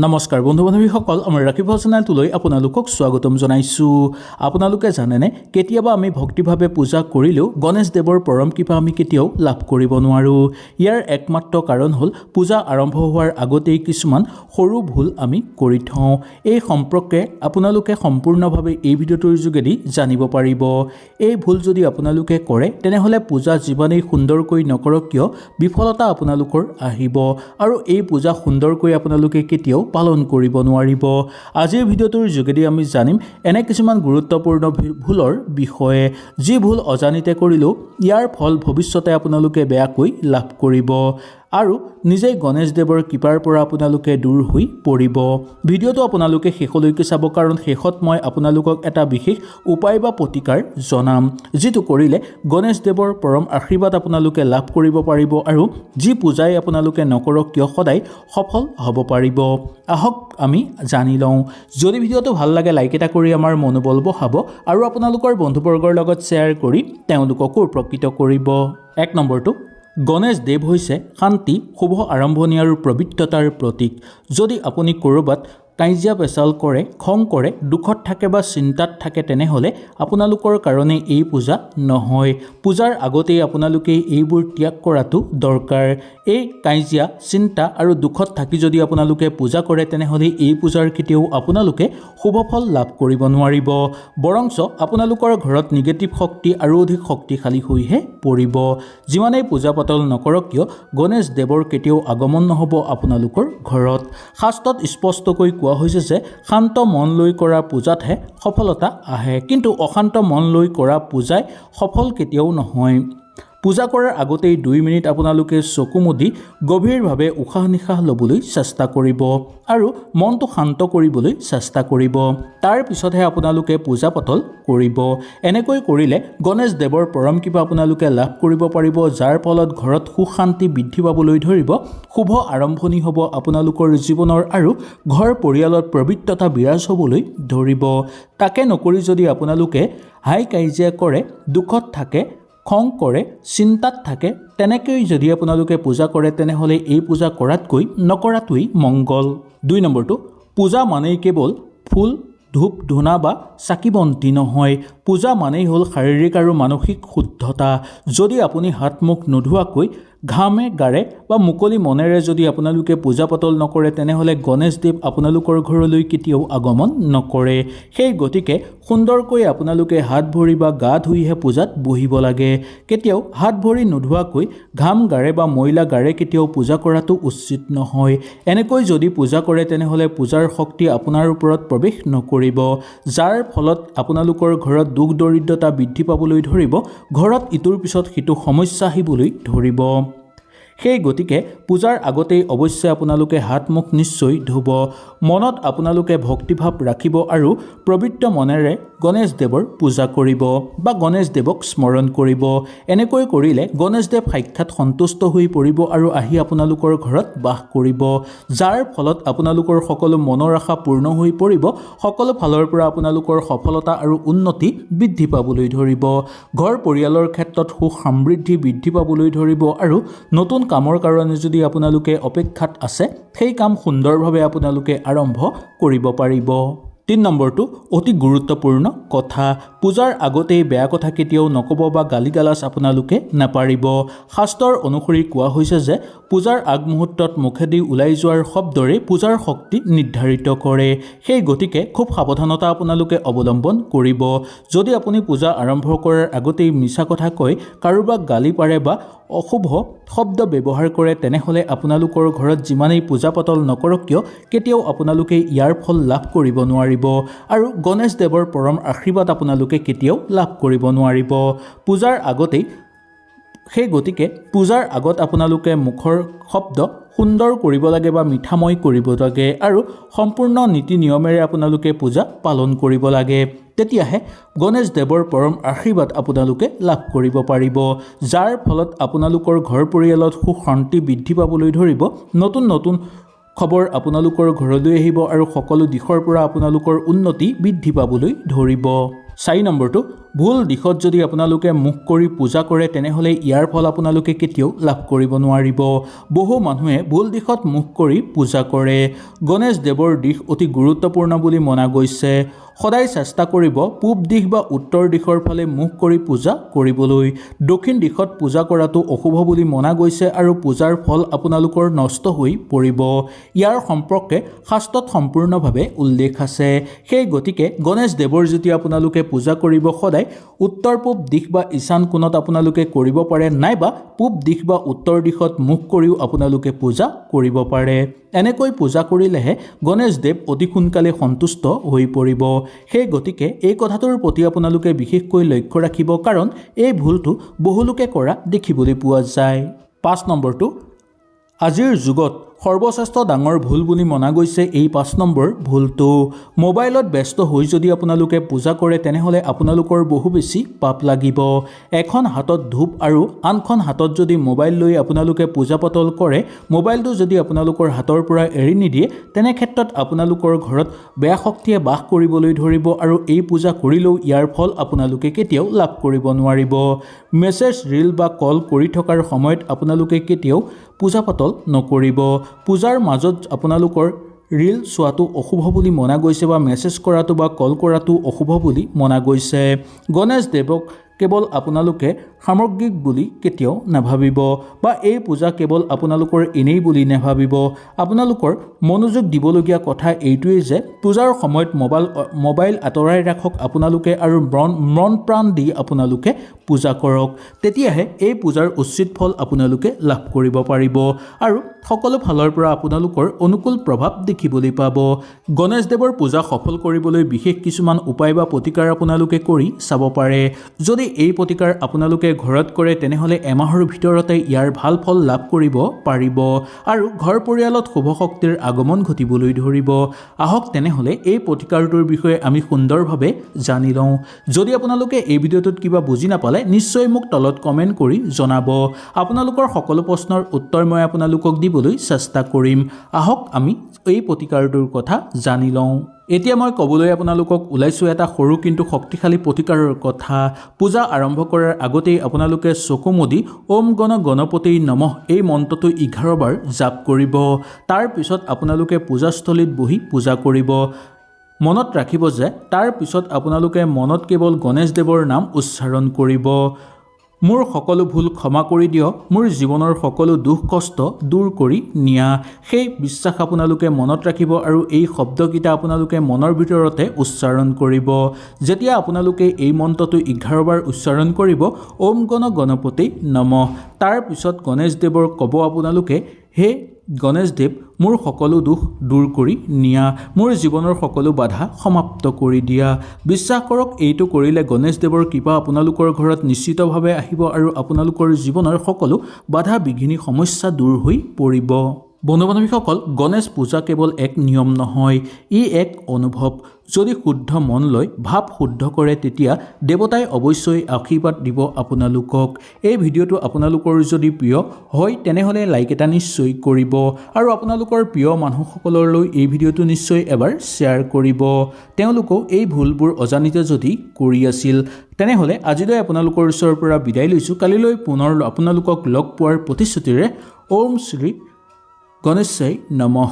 নমস্কাৰ বন্ধু বান্ধৱীসকল আমাৰ ৰাখিব চেনেলটোলৈ আপোনালোকক স্বাগতম জনাইছোঁ। আপোনালোকে জানেনে কেতিয়াবা আমি ভক্তিভাৱে পূজা কৰিলেও গণেশ দেৱৰ পৰম কৃপা আমি কেতিয়াও লাভ কৰিব নোৱাৰোঁ। ইয়াৰ একমাত্ৰ কাৰণ হ'ল পূজা আৰম্ভ হোৱাৰ আগতেই কিছুমান সৰু ভুল আমি কৰি থওঁ। এই সম্পৰ্কে আপোনালোকে সম্পূৰ্ণভাৱে এই ভিডিঅ'টোৰ যোগেদি জানিব পাৰিব। এই ভুল যদি আপোনালোকে কৰে তেনেহ'লে পূজা যিমানেই সুন্দৰকৈ নকৰক কিয় বিফলতা আপোনালোকৰ আহিব আৰু এই পূজা সুন্দৰকৈ আপোনালোকে কেতিয়াও পালন কৰিব নোৱাৰিব। আজিৰ ভিডিঅ'টোৰ যোগেদি আমি জানিম এনে কিছুমান গুৰুত্বপূৰ্ণ ভুলৰ বিষয়ে, যি ভুল অজানিতে কৰিলেও ইয়াৰ ফল ভৱিষ্যতে আপোনালোকে বেয়াকৈ লাভ কৰিব আৰু নিজেই গণেশ দেৱৰ কৃপাৰ পৰা আপোনালোকে দূৰ হৈ পৰিব। ভিডিঅ'টো আপোনালোকে শেষলৈকে চাব, কাৰণ শেষত মই আপোনালোকক এটা বিশেষ উপায় বা প্ৰতিকাৰ জনাম, যিটো কৰিলে গণেশ দেৱৰ পৰম আশীৰ্বাদ আপোনালোকে লাভ কৰিব পাৰিব আৰু যি পূজাই আপোনালোকে নকৰক কিয় সদায় সফল হ'ব পাৰিব। আহক আমি জানি লওঁ। যদি ভিডিঅ'টো ভাল লাগে লাইক এটা কৰি আমাৰ মনোবল বঢ়াব আৰু আপোনালোকৰ বন্ধুবৰ্গৰ লগত শ্বেয়াৰ কৰি তেওঁলোককো উপকৃত কৰিব। 1 নম্বৰটো, গণেশ দেৱ হৈছে শান্তি, শুভ আৰম্ভণি আৰু পবিত্ৰতাৰ প্ৰতীক। যদি আপুনি ক'ৰবাত কাজিয়া পেচাল কৰে, খং কৰে, দুখত থাকে বা চিন্তাত থাকে, তেনেহ'লে আপোনালোকৰ কাৰণে এই পূজা নহয়। পূজাৰ আগতেই আপোনালোকে এইবোৰ ত্যাগ কৰাটো দৰকাৰ। এই কাজিয়া, চিন্তা আৰু দুখত থাকি যদি আপোনালোকে পূজা কৰে তেনেহ'লে এই পূজাৰ কেতিয়াও আপোনালোকে শুভ ফল লাভ কৰিব নোৱাৰিব। বৰঞ্চ আপোনালোকৰ ঘৰত নিগেটিভ শক্তি আৰু অধিক শক্তিশালী হৈহে পৰিব। যিমানেই পূজা পাতল নকৰক কিয় গণেশ দেৱৰ কেতিয়াও আগমন নহ'ব আপোনালোকৰ ঘৰত। শাস্ত্ৰত স্পষ্টকৈ কোৱা হৈছে যে শান্ত মন লৈ কৰা পূজাতহে সফলতা আহে, কিন্তু অশান্ত মন লৈ কৰা পূজাই সফল কেতিয়াও নহয়। পূজা কৰাৰ আগতেই 2 মিনিট আপোনালোকে চকু মুদি গভীৰভাৱে উশাহ নিশাহ ল'বলৈ চেষ্টা কৰিব আৰু মনটো শান্ত কৰিবলৈ চেষ্টা কৰিব। তাৰ পিছতহে আপোনালোকে পূজা পাতল কৰিব। এনেকৈ কৰিলে গণেশ দেৱৰ পৰম কৃপা আপোনালোকে লাভ কৰিব পাৰিব, যাৰ ফলত ঘৰত সুখ শান্তি বৃদ্ধি পাবলৈ ধৰিব, শুভ আৰম্ভণি হ'ব আপোনালোকৰ জীৱনৰ আৰু ঘৰ পৰিয়ালত পবিত্ৰতা বিৰাজ হ'বলৈ ধৰিব। তাকে নকৰি যদি আপোনালোকে হাই কাজিয়া কৰে, দুখত থাকে, খং কৰে, চিন্তাত থাকে, তেনেকৈ যদি আপোনালোকে পূজা কৰে তেনেহ'লে এই পূজা কৰাতকৈ নকৰাটোৱেই মংগল। 2 নম্বৰটো, পূজা মানেই কেৱল ফুল, ধূপ, ধূনা বা চাকি বন্তি নহয়। পূজা মানেই হ'ল শাৰীৰিক আৰু মানসিক শুদ্ধতা। যদি আপুনি হাত মুখ নোধোৱাকৈ ঘামে গাৰে বা মুকলি মনেৰে যদি আপোনালোকে পূজা পাতল নকৰে তেনেহ'লে গণেশ দেৱ আপোনালোকৰ ঘৰলৈ কেতিয়াও আগমন নকৰে। সেই গতিকে সুন্দৰকৈ আপোনালোকে হাত ভৰি বা গা ধুইহে পূজাত বহিব লাগে। কেতিয়াও হাত ভৰি নোধোৱাকৈ ঘাম গাৰে বা ময়লা গাৰে কেতিয়াও পূজা কৰাটো উচিত নহয়। এনেকৈ যদি পূজা কৰে তেনেহ'লে পূজাৰ শক্তি আপোনাৰ ওপৰত প্ৰৱেশ নকৰিব, যাৰ ফলত আপোনালোকৰ ঘৰত দুখ দৰিদ্ৰতা বৃদ্ধি পাবলৈ ধৰিব, ঘৰত ইটোৰ পিছত সিটো সমস্যা আহিবলৈ ধৰিব। সেই গতিকে পূজাৰ আগতেই অৱশ্যে আপোনালোকে হাত মুখ নিশ্চয় ধুব। মনত আপোনালোকে ভক্তিভাৱ ৰাখিব আৰু পবিত্ৰ মনেৰে গণেশ দেৱৰ পূজা কৰিব বা গণেশ দেৱক স্মৰণ কৰিব। এনেকৈ কৰিলে গণেশ দেৱ সাক্ষাৎ সন্তুষ্ট হৈ পৰিব আৰু আহি আপোনালোকৰ ঘৰত বাস কৰিব, যাৰ ফলত আপোনালোকৰ সকলো মনৰ আশা পূৰ্ণ হৈ পৰিব। সকলো ফালৰ পৰা আপোনালোকৰ সফলতা আৰু উন্নতি বৃদ্ধি পাবলৈ ধৰিব। ঘৰ পৰিয়ালৰ ক্ষেত্ৰত সুখ সমৃদ্ধি বৃদ্ধি পাবলৈ ধৰিব আৰু নতুন কামৰ কাৰণে যদি আপোনালোকে অপেক্ষাত আছে, সেই কাম সুন্দৰভাৱে আপোনালোকে আৰম্ভ কৰিব পাৰিব। 3 নম্বৰটো, অতি গুৰুত্বপূৰ্ণ কথা, পূজাৰ আগতেই বেয়া কথা কেতিয়াও নক'ব বা গালিগালাজ আপোনালোকে নাপাৰিব। শাস্ত্ৰৰ অনুসৰি কোৱা হৈছে যে পূজাৰ আগমুহূৰ্তত মুখেদি ওলাই যোৱাৰ শব্দৰে পূজাৰ শক্তি নিৰ্ধাৰিত কৰে। সেই গতিকে খুব সাৱধানতা আপোনালোকে অৱলম্বন কৰিব। যদি আপুনি পূজা আৰম্ভ কৰাৰ আগতেই মিছা কথা কয়, কাৰোবাক গালি পাৰে বা অশুভ শব্দ ব্যৱহাৰ কৰে তেনেহ'লে আপোনালোকৰ ঘৰত যিমানেই পূজা পাতল নকৰক কিয় কেতিয়াও আপোনালোকে ইয়াৰ ফল লাভ কৰিব নোৱাৰিব আৰু গণেশ দেৱৰ পৰম আশীৰ্বাদ আপোনালোকে কেতিয়াও লাভ কৰিব নোৱাৰিব। পূজাৰ আগতেই সেই গতিকে পূজাৰ আগত আপোনালোকে মুখৰ শব্দ সুন্দৰ কৰিব লাগে বা মিঠাময় কৰিব লাগে আৰু সম্পূৰ্ণ নীতি নিয়মেৰে আপোনালোকে পূজা পালন কৰিব লাগে। তেতিয়াহে গণেশ দেৱৰ পৰম আশীৰ্বাদ আপোনালোকে লাভ কৰিব পাৰিব, যাৰ ফলত আপোনালোকৰ ঘৰ পৰিয়ালত সুখ শান্তি বৃদ্ধি পাবলৈ ধৰিব, নতুন নতুন খবৰ আপোনালোকৰ ঘৰলৈ আহিব আৰু সকলো দিশৰ পৰা আপোনালোকৰ উন্নতি বৃদ্ধি পাবলৈ ধৰিব। 4 নম্বৰটো ভুল দিশত যদি আপোনালোকে মুখ কৰি পূজা কৰে তেনেহ'লে ইয়াৰ ফল আপোনালোকে কেতিয়াও লাভ কৰিব নোৱাৰিব। বহু মানুহে ভুল দিশত মুখ কৰি পূজা কৰে। গণেশ দেৱৰ দিশ অতি গুৰুত্বপূৰ্ণ বুলি মনা গৈছে। সদায় চেষ্টা কৰিব পূব দিশ বা উত্তৰ দিশৰ ফালে মুখ কৰি পূজা কৰিবলৈ। দক্ষিণ দিশত পূজা কৰাটো অশুভ বুলি মনা গৈছে আৰু পূজাৰ ফল আপোনালোকৰ নষ্ট হৈ পৰিব। ইয়াৰ সম্পৰ্কে শাস্ত্ৰত সম্পূৰ্ণভাৱে উল্লেখ আছে। সেই গতিকে গণেশ দেৱৰ যেতিয়া আপোনালোকে পূজা কৰিব সদায় উত্তৰ পূব দিশ বা ঈশান কোণত আপোনালোকে কৰিব পাৰে, নাইবা পূব দিশ বা উত্তৰ দিশত মুখ কৰিও আপোনালোকে পূজা কৰিব পাৰে। এনেকৈ পূজা কৰিলেহে গণেশ দেৱ অতি সোনকালে সন্তুষ্ট হৈ পৰিব। সেই গতিকে এই কথাটোৰ প্ৰতি আপোনালোকে বিশেষকৈ লক্ষ্য ৰাখিব, কাৰণ এই ভুলটো বহুলোকে কৰা দেখিবলৈ পোৱা যায়। 5 নম্বৰটো আজিৰ যুগত সৰ্বশ্ৰেষ্ঠ ডাঙৰ ভুল বুলি মনা গৈছে এই 5 নম্বৰ ভুলটো। মোবাইলত ব্যস্ত হৈ যদি আপোনালোকে পূজা কৰে তেনেহ'লে আপোনালোকৰ বহু বেছি পাপ লাগিব। এখন হাতত ধূপ আৰু আনখন হাতত যদি মোবাইল লৈ আপোনালোকে পূজা পাতল কৰে, মোবাইলটো যদি আপোনালোকৰ হাতৰ পৰা এৰি নিদিয়ে, তেনে ক্ষেত্ৰত আপোনালোকৰ ঘৰত বেয়া শক্তিয়ে বাস কৰিবলৈ ধৰিব আৰু এই পূজা কৰিলেও ইয়াৰ ফল আপোনালোকে কেতিয়াও লাভ কৰিব নোৱাৰিব। মেছেজ, ৰীল বা কল কৰি থকাৰ সময়ত আপোনালোকে কেতিয়াও পূজা পাতল নকৰিব। পূজাৰ মাজত আপোনালোকৰ ৰীল চোৱাটো অশুভ বুলি মনা গৈছে বা মেছেজ কৰাটো বা কল কৰাটো অশুভ বুলি মনা গৈছে। গণেশ দেৱক কেৱল আপোনালোকে সামগ্ৰিক বুলি কেতিয়াও নাভাবিব বা এই পূজা কেৱল আপোনালোকৰ এনেই বুলি নাভাবিব। আপোনালোকৰ মনোযোগ দিবলগীয়া কথা এইটোৱেই যে পূজাৰ সময়ত মোবাইল আঁতৰাই ৰাখক আপোনালোকে আৰু মন প্ৰাণ দি আপোনালোকে পূজা কৰক। তেতিয়াহে এই পূজাৰ উচিত ফল আপোনালোকে লাভ কৰিব পাৰিব আৰু সকলো ফালৰ পৰা আপোনালোকৰ অনুকূল প্ৰভাৱ দেখিবলৈ পাব। গণেশ দেৱৰ পূজা সফল কৰিবলৈ বিশেষ কিছুমান উপায় বা প্ৰতিকাৰ আপোনালোকে কৰি চাব পাৰে। যদি এই প্ৰতিকাৰ আপোনালোকে ঘৰত কৰে তেনেহ'লে এমাহৰ ভিতৰতে ইয়াৰ ভাল ফল লাভ কৰিব পাৰিব আৰু ঘৰ পৰিয়ালত শুভ শক্তিৰ আগমন ঘটিবলৈ ধৰিব। আহক তেনেহ'লে এই প্ৰতিকাৰটোৰ বিষয়ে আমি সুন্দৰভাৱে জানি লওঁ। যদি আপোনালোকে এই ভিডিঅ'টোত কিবা বুজি নাপালে নিশ্চয় মোক তলত কমেণ্ট কৰি জনাব। আপোনালোকৰ সকলো প্ৰশ্নৰ উত্তৰ মই আপোনালোকক দিবলৈ চেষ্টা কৰিম। আহক আমি এই প্ৰতিকাৰটোৰ কথা জানি লওঁ। এতিয়া মই ক'বলৈ আপোনালোকক ওলাইছোঁ এটা সৰু কিন্তু শক্তিশালী প্ৰতিকাৰৰ কথা। পূজা আৰম্ভ কৰাৰ আগতেই আপোনালোকে চকু মুদি ওম গণ গণপতি নমঃ এই মন্ত্ৰটো 11 বাৰ জাপ কৰিব। তাৰ পিছত আপোনালোকে পূজাস্থলীত বহি পূজা কৰিব। মনত ৰাখিব যে তাৰ পিছত আপোনালোকে মনত কেৱল গণেশ দেৱৰ নাম উচ্চাৰণ কৰিব। মোৰ সকলো ভুল ক্ষমা কৰি দিয়ক, মোৰ জীৱনৰ সকলো দুখ কষ্ট দূৰ কৰি নিয়া। সেই বিশ্বাস আপোনালোকে মনত ৰাখিব আৰু এই শব্দকেইটা আপোনালোকে মনৰ ভিতৰতে উচ্চাৰণ কৰিব। যেতিয়া আপোনালোকে এই মন্ত্ৰটো 11 বাৰ উচ্চাৰণ কৰিব ওম গণ গণপতি নমঃ, তাৰ পিছত গণেশ দেৱৰ ক'ব আপোনালোকে, হে গণেশ দেৱ, মোৰ সকলো দুখ দূৰ কৰি নিয়া, মোৰ জীৱনৰ সকলো বাধা সমাপ্ত কৰি দিয়া। বিশ্বাস কৰক এইটো কৰিলে গণেশ দেৱৰ কৃপা আপোনালোকৰ ঘৰত নিশ্চিতভাৱে আহিব আৰু আপোনালোকৰ জীৱনৰ সকলো বাধা বিঘিনি সমস্যা দূৰ হৈ পৰিব। বন্ধু বান্ধৱীসকল, গণেশ পূজা কেৱল এক নিয়ম নহয়, ই এক অনুভৱ। যদি শুদ্ধ মন লৈ ভাৱ শুদ্ধ কৰে তেতিয়া দেৱতাই অৱশ্যই আশীৰ্বাদ দিব আপোনালোকক। এই ভিডিঅ'টো আপোনালোকৰ যদি প্ৰিয় হয় তেনেহ'লে লাইক এটা নিশ্চয় কৰিব আৰু আপোনালোকৰ প্ৰিয় মানুহসকললৈ এই ভিডিঅ'টো নিশ্চয় এবাৰ শ্বেয়াৰ কৰিব। তেওঁলোকেও এই ভুলবোৰ অজানিতে যদি কৰি আছিল। তেনেহ'লে আজিলৈ আপোনালোকৰ ওচৰৰ পৰা বিদায় লৈছোঁ। কালিলৈ পুনৰ আপোনালোকক লগ পোৱাৰ প্ৰতিশ্ৰুতিৰে ওম শ্ৰী গণেশায় নমঃ।